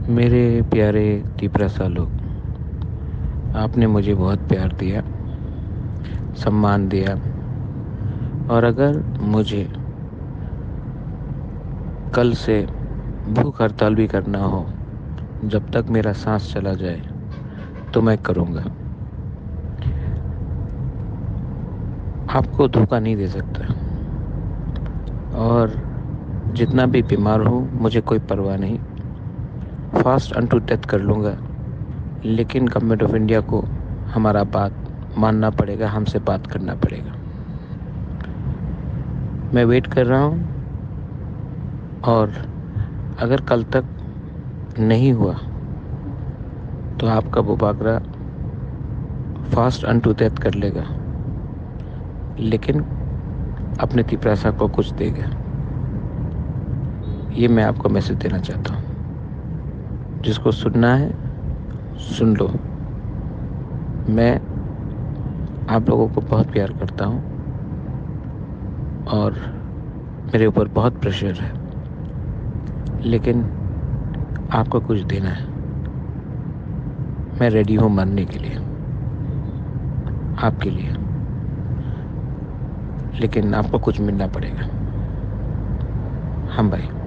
मेरे प्यारे तीपरा लोग, आपने मुझे बहुत प्यार दिया, सम्मान दिया। और अगर मुझे कल से भूख हड़ताल भी करना हो, जब तक मेरा सांस चला जाए, तो मैं करूँगा। आपको धोखा नहीं दे सकता। और जितना भी बीमार हूँ, मुझे कोई परवाह नहीं। फास्ट अनटू डेथ कर लूँगा, लेकिन गवर्नमेंट ऑफ इंडिया को हमारा बात मानना पड़ेगा, हमसे बात करना पड़ेगा। मैं वेट कर रहा हूँ। और अगर कल तक नहीं हुआ तो आपका बुबागरा फास्ट अनटू डेथ कर लेगा, लेकिन अपने तिपरासा को कुछ देगा। ये मैं आपको मैसेज देना चाहता हूँ। जिसको सुनना है सुन लो। मैं आप लोगों को बहुत प्यार करता हूँ और मेरे ऊपर बहुत प्रेशर है, लेकिन आपको कुछ देना है। मैं रेडी हूँ मरने के लिए, आपके लिए, लेकिन आपको कुछ मिलना पड़ेगा। हम भाई।